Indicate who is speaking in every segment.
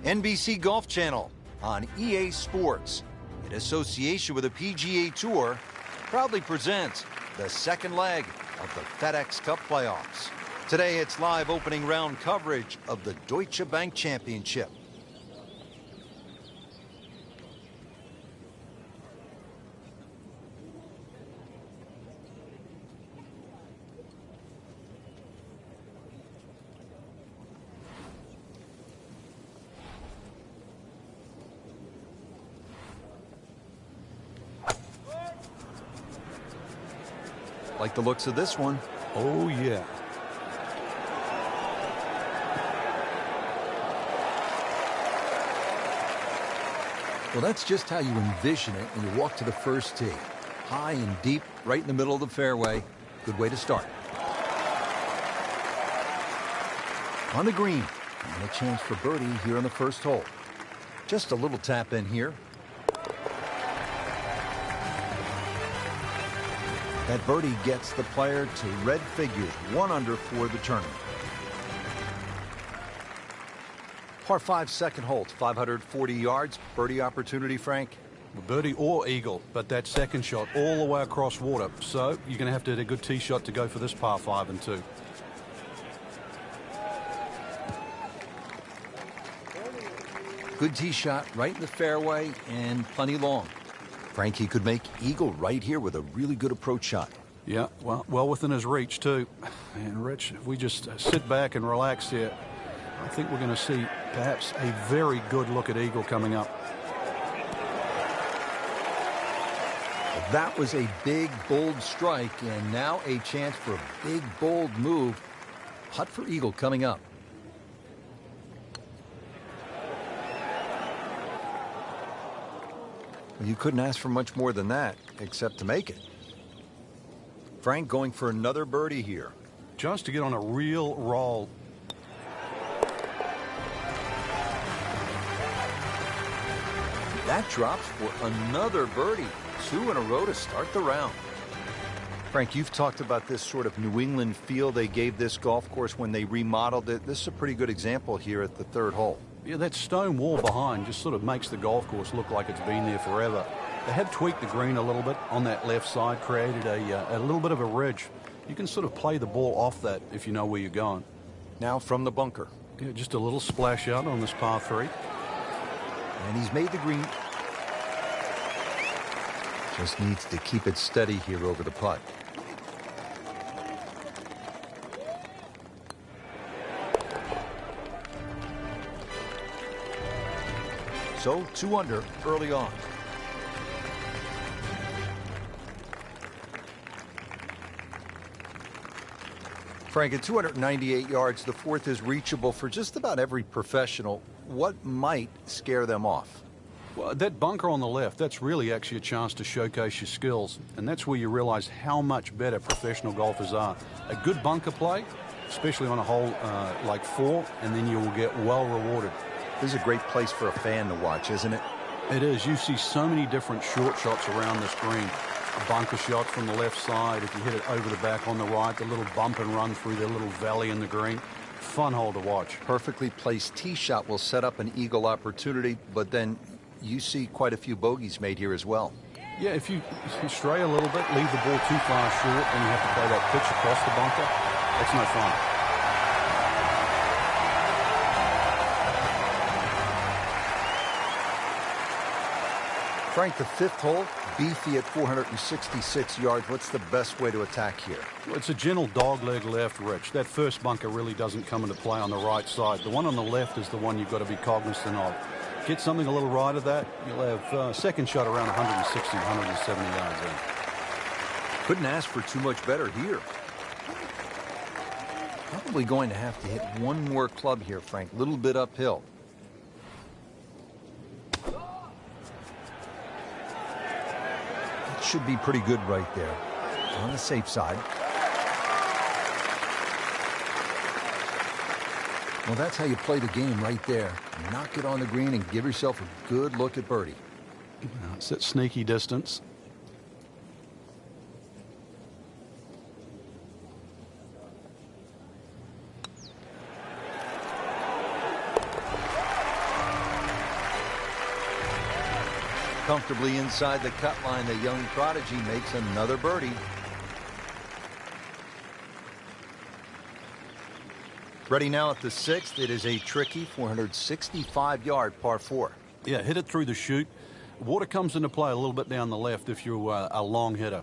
Speaker 1: NBC Golf Channel on EA Sports, in association with the PGA Tour, proudly presents the second leg of the FedEx Cup playoffs. Today, it's live opening round coverage of the Deutsche Bank Championship. Like the looks of this one.
Speaker 2: Oh, yeah.
Speaker 1: Well, that's just how you envision it when you walk to the first tee. High and deep, right in the middle of the fairway. Good way to start. On the green, and a chance for birdie here on the first hole. Just a little tap in here. That birdie gets the player to red figures, 1 under for the tournament. Par 5 second hole, it's 540 yards. Birdie opportunity, Frank?
Speaker 2: Birdie or eagle, but that second shot all the way across water. So you're going to have to hit a good tee shot to go for this par 5 and 2.
Speaker 1: Good tee shot right in the fairway and plenty long. Frankie could make eagle right here with a really good approach shot.
Speaker 2: Yeah, well within his reach, too. And, Rich, if we just sit back and relax here, I think we're going to see perhaps a very good look at eagle coming up.
Speaker 1: That was a big, bold strike, and now a chance for a big, bold move. Putt for eagle coming up. You couldn't ask for much more than that, except to make it. Frank going for another birdie here.
Speaker 2: Just to get on a real roll.
Speaker 1: That drops for another birdie. 2 in a row to start the round. Frank, you've talked about this sort of New England feel they gave this golf course when they remodeled it. This is a pretty good example here at the third hole.
Speaker 2: Yeah, that stone wall behind just sort of makes the golf course look like it's been there forever. They have tweaked the green a little bit on that left side, created a little bit of a ridge. You can sort of play the ball off that if you know where you're going.
Speaker 1: Now from the bunker.
Speaker 2: Yeah, just a little splash out on this par 3.
Speaker 1: And he's made the green. Just needs to keep it steady here over the putt. So 2 under early on. Frank, at 298 yards, the fourth is reachable for just about every professional. What might scare them off?
Speaker 2: Well, that bunker on the left, that's really actually a chance to showcase your skills. And that's where you realize how much better professional golfers are. A good bunker play, especially on a hole like 4, and then you will get well rewarded.
Speaker 1: This is a great place for a fan to watch, isn't it?
Speaker 2: It is. You see so many different short shots around this green. A bunker shot from the left side. If you hit it over the back on the right, the little bump and run through the little valley in the green. Fun hole to watch.
Speaker 1: Perfectly placed tee shot will set up an eagle opportunity, but then you see quite a few bogeys made here as well.
Speaker 2: Yeah, if you stray a little bit, leave the ball too far short, and you have to play that pitch across the bunker, that's no fun.
Speaker 1: Frank, the fifth hole, beefy at 466 yards. What's the best way to attack here?
Speaker 2: Well, it's a gentle dogleg left, Rich. That first bunker really doesn't come into play on the right side. The one on the left is the one you've got to be cognizant of. Get something a little right of that, you'll have second shot around 160, 170 yards in.
Speaker 1: Couldn't ask for too much better here. Probably going to have to hit one more club here, Frank. A little bit uphill. Should be pretty good right there. On the safe side. Well, that's how you play the game right there. Knock it on the green and give yourself a good look at birdie.
Speaker 2: It's that sneaky distance.
Speaker 1: Comfortably inside the cut line, the young prodigy makes another birdie. Ready now at the 6th. It is a tricky 465-yard par 4.
Speaker 2: Yeah, hit it through the chute. Water comes into play a little bit down the left if you're a long hitter.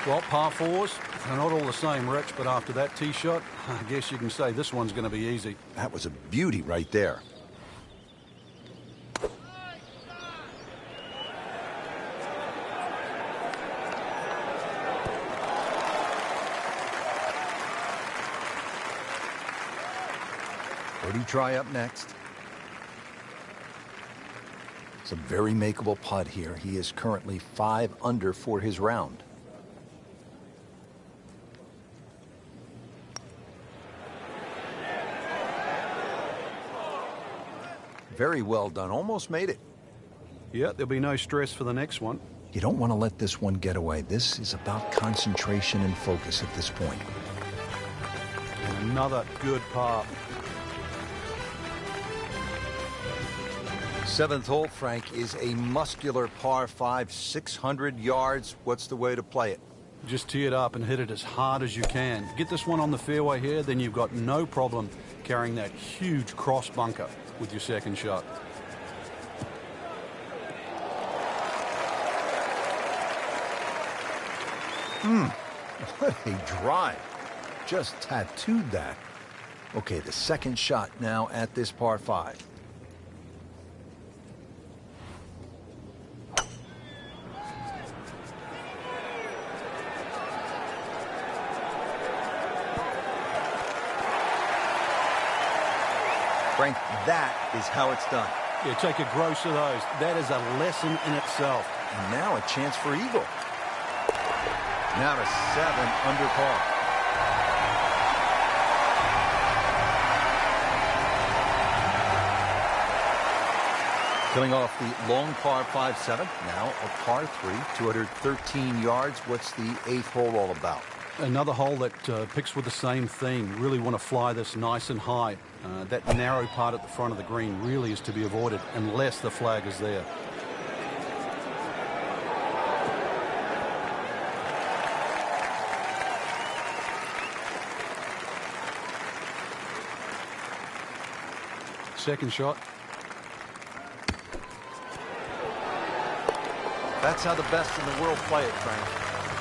Speaker 2: Well, par 4s, they're not all the same, Rich, but after that tee shot, I guess you can say this one's going to be easy.
Speaker 1: That was a beauty right there. Birdie try up next. It's a very makeable putt here. He is currently 5 under for his round. Very well done. Almost made it.
Speaker 2: Yeah, there'll be no stress for the next one.
Speaker 1: You don't want to let this one get away. This is about concentration and focus at this point.
Speaker 2: And another good par.
Speaker 1: 7th hole, Frank, is a muscular par 5, 600 yards. What's the way to play it?
Speaker 2: Just tee it up and hit it as hard as you can. Get this one on the fairway here, then you've got no problem carrying that huge cross bunker with your second shot.
Speaker 1: What a drive. Just tattooed that. Okay, the second shot now at this par 5. Frank, that is how it's done.
Speaker 2: Yeah, take a gross of those. That is a lesson in itself.
Speaker 1: And now a chance for eagle. Now to 7 under par. Killing off the long par 5-7. Now a par 3, 213 yards. What's the 8th hole all about?
Speaker 2: Another hole that picks with the same theme. Really want to fly this nice and high. That narrow part at the front of the green really is to be avoided unless the flag is there. Second shot.
Speaker 1: That's how the best in the world play it, Frank.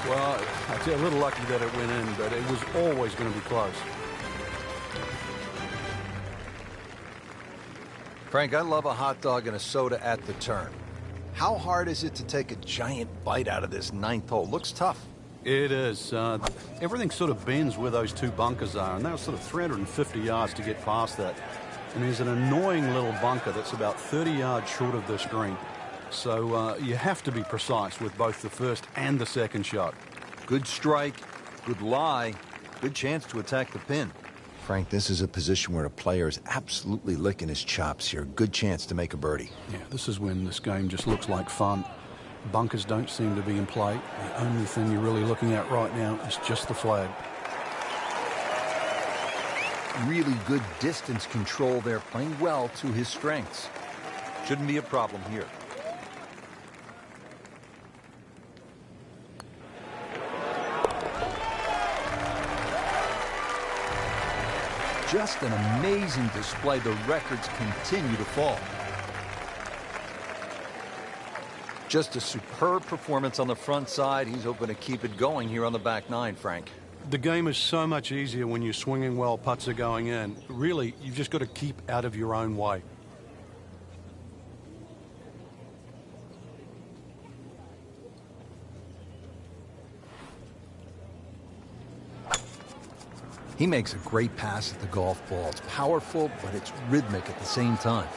Speaker 2: Well, I'd say a little lucky that it went in, but it was always going to be close.
Speaker 1: Frank, I love a hot dog and a soda at the turn. How hard is it to take a giant bite out of this 9th hole? Looks tough.
Speaker 2: It is. Everything sort of bends where those two bunkers are, and that was sort of 350 yards to get past that. And there's an annoying little bunker that's about 30 yards short of this green. So you have to be precise with both the first and the second shot.
Speaker 1: Good strike, good lie, good chance to attack the pin. Frank, this is a position where a player is absolutely licking his chops here. Good chance to make a birdie.
Speaker 2: Yeah, this is when this game just looks like fun. Bunkers don't seem to be in play. The only thing you're really looking at right now is just the flag.
Speaker 1: Really good distance control there, playing well to his strengths. Shouldn't be a problem here. Just an amazing display. The records continue to fall. Just a superb performance on the front side. He's hoping to keep it going here on the back 9, Frank.
Speaker 2: The game is so much easier when you're swinging well, putts are going in. Really, you've just got to keep out of your own way.
Speaker 1: He makes a great pass at the golf ball. It's powerful, but it's rhythmic at the same time.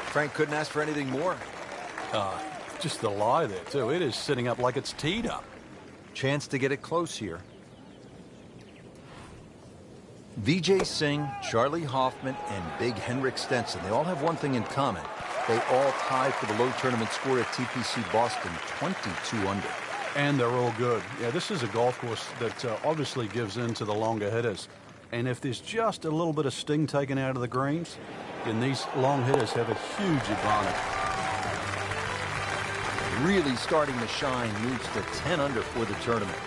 Speaker 1: Frank couldn't ask for anything more.
Speaker 2: Just the lie there, too. It is sitting up like it's teed up.
Speaker 1: Chance to get it close here. Vijay Singh, Charlie Hoffman, and Big Henrik Stenson, they all have one thing in common. They all tied for the low tournament score at TPC Boston, 22 under.
Speaker 2: And they're all good. Yeah, this is a golf course that obviously gives in to the longer hitters. And if there's just a little bit of sting taken out of the greens, then these long hitters have a huge advantage.
Speaker 1: Really starting to shine, moves to 10 under for the tournament.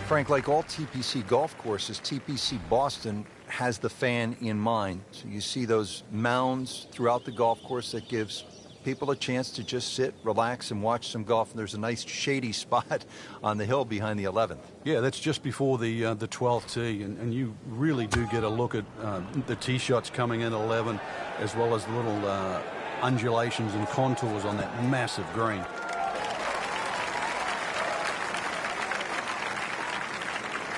Speaker 1: Frank, like all TPC golf courses, TPC Boston has the fan in mind. So you see those mounds throughout the golf course that gives people a chance to just sit, relax, and watch some golf. And there's a nice shady spot on the hill behind the 11th.
Speaker 2: Yeah, that's just before the 12th tee, and you really do get a look at the tee shots coming in 11, as well as the little undulations and contours on that massive green.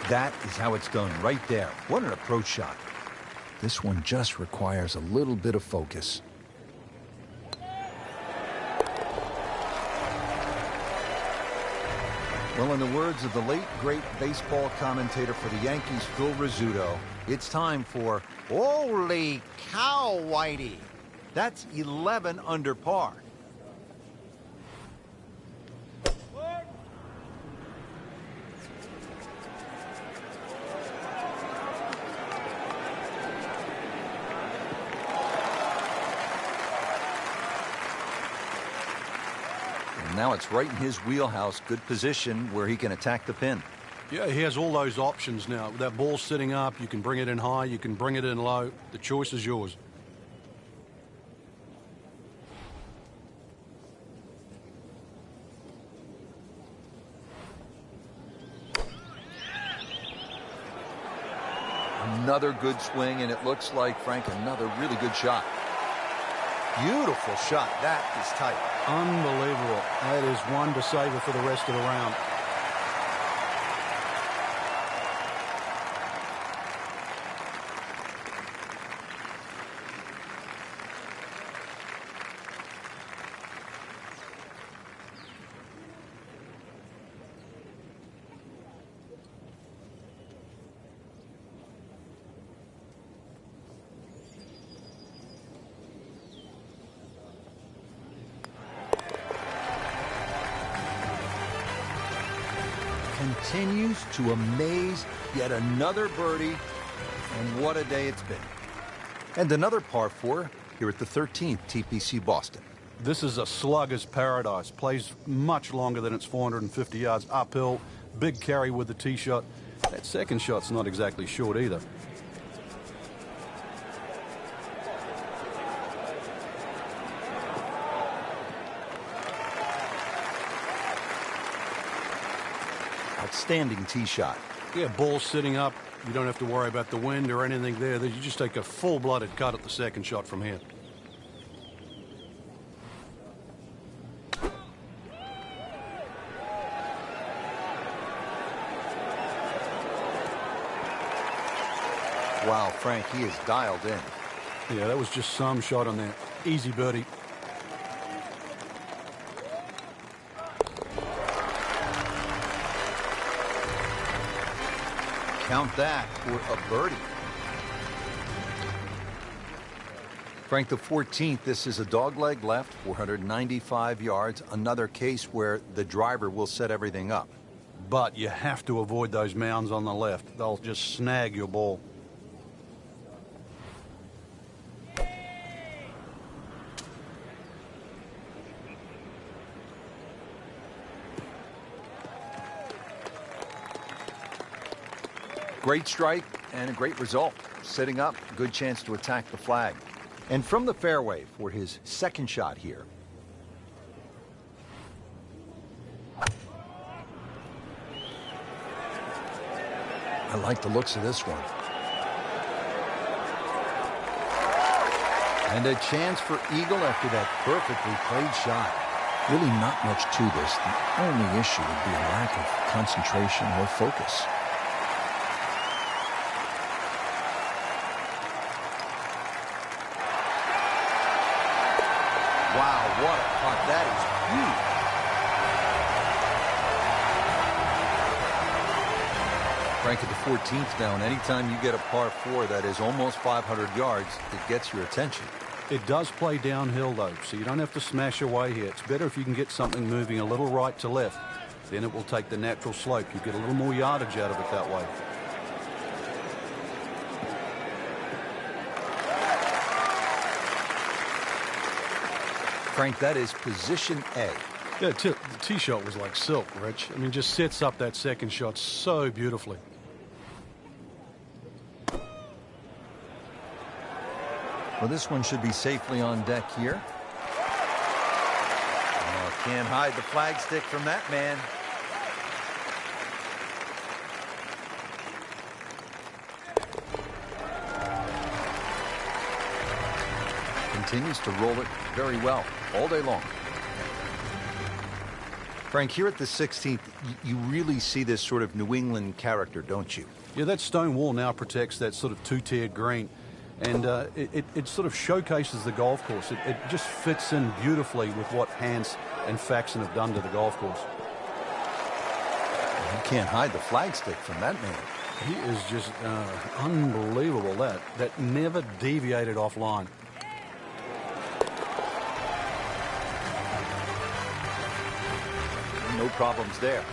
Speaker 1: That is how it's done right there. What an approach shot. This one just requires a little bit of focus. Well, in the words of the late, great baseball commentator for the Yankees, Phil Rizzuto, it's time for Holy Cow, Whitey. That's 11 under par. Now it's right in his wheelhouse. Good position where he can attack the pin.
Speaker 2: Yeah, he has all those options now. With that ball sitting up, you can bring it in high, you can bring it in low. The choice is yours.
Speaker 1: Another good swing, and it looks like, Frank, another really good shot. Beautiful shot. That is tight.
Speaker 2: Unbelievable. That is one to savor for the rest of the round.
Speaker 1: Continues to amaze. Yet another birdie, and what a day it's been. And another par 4 here at the 13th TPC Boston.
Speaker 2: This is a slugger's paradise. Plays much longer than its 450 yards uphill. Big carry with the tee shot. That second shot's not exactly short either.
Speaker 1: Outstanding tee shot.
Speaker 2: Yeah, ball sitting up. You don't have to worry about the wind or anything there. You just take a full-blooded cut at the second shot from here.
Speaker 1: Wow, Frank, he is dialed in.
Speaker 2: Yeah, that was just some shot on there. Easy birdie.
Speaker 1: Count that for a birdie. Frank, the 14th, this is a dogleg left, 495 yards. Another case where the driver will set everything up.
Speaker 2: But you have to avoid those mounds on the left. They'll just snag your ball.
Speaker 1: Great strike and a great result. Setting up, good chance to attack the flag. And from the fairway for his second shot here. I like the looks of this one. And a chance for eagle after that perfectly played shot. Really not much to this. The only issue would be a lack of concentration or focus. Wow, what a putt. That is huge. Frank, at the 14th now, and anytime you get a par 4 that is almost 500 yards, it gets your attention.
Speaker 2: It does play downhill, though, so you don't have to smash away here. It's better if you can get something moving a little right to left. Then it will take the natural slope. You get a little more yardage out of it that way.
Speaker 1: Frank, that is position A.
Speaker 2: Yeah, the tee shot was like silk, Rich. I mean, just sets up that second shot so beautifully.
Speaker 1: Well, this one should be safely on deck here. Oh, can't hide the flagstick from that man. Continues to roll it very well all day long. Frank, here at the 16th, you really see this sort of New England character, don't you?
Speaker 2: Yeah, that stone wall now protects that sort of two-tiered green. And it sort of showcases the golf course. It just fits in beautifully with what Hans and Faxon have done to the golf course.
Speaker 1: You can't hide the flagstick from that man.
Speaker 2: He is just unbelievable. That never deviated offline.
Speaker 1: No problems there.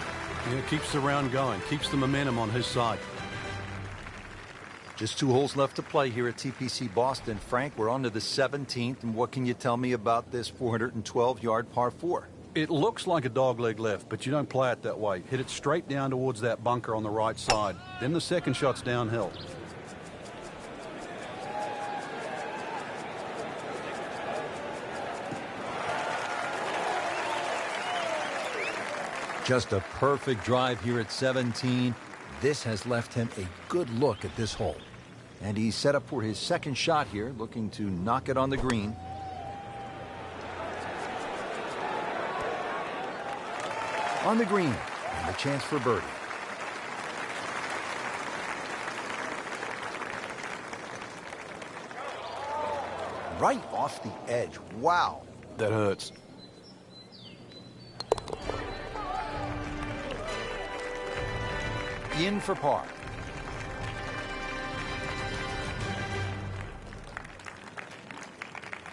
Speaker 2: Yeah, keeps the round going, keeps the momentum on his side.
Speaker 1: Just 2 holes left to play here at TPC Boston. Frank, we're on to the 17th, and what can you tell me about this 412-yard par 4?
Speaker 2: It looks like a dogleg left, but you don't play it that way. Hit it straight down towards that bunker on the right side. Then the second shot's downhill.
Speaker 1: Just a perfect drive here at 17. This has left him a good look at this hole. And he's set up for his second shot here, looking to knock it on the green. On the green, and a chance for birdie. Right off the edge. Wow.
Speaker 2: That hurts.
Speaker 1: In for par.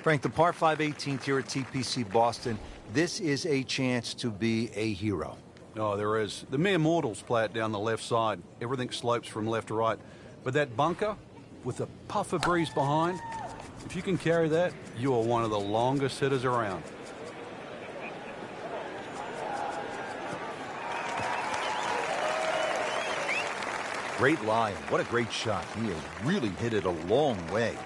Speaker 1: Frank, the par 5 18th here at TPC Boston. This is a chance to be a hero.
Speaker 2: Oh, there is. The mere mortals play it down the left side. Everything slopes from left to right. But that bunker with a puff of breeze behind, if you can carry that, you are one of the longest hitters around.
Speaker 1: Great lie, and what a great shot. He has really hit it a long way.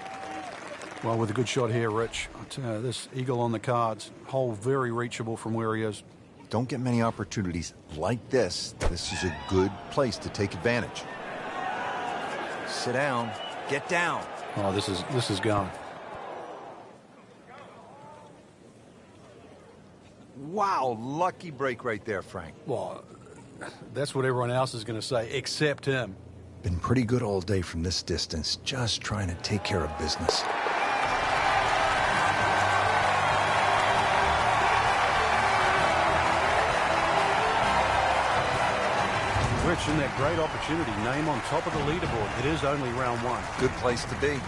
Speaker 2: Well, with a good shot here, Rich, I'll tell you, this eagle on the cards, hole very reachable from where he is.
Speaker 1: Don't get many opportunities like this. This is a good place to take advantage. Sit down. Get down.
Speaker 2: Oh, this is gone.
Speaker 1: Wow, lucky break right there, Frank.
Speaker 2: Well, that's what everyone else is going to say, except him.
Speaker 1: Been pretty good all day from this distance, just trying to take care of business.
Speaker 2: Rich, in that great opportunity, name on top of the leaderboard. It is only round 1.
Speaker 1: Good place to be.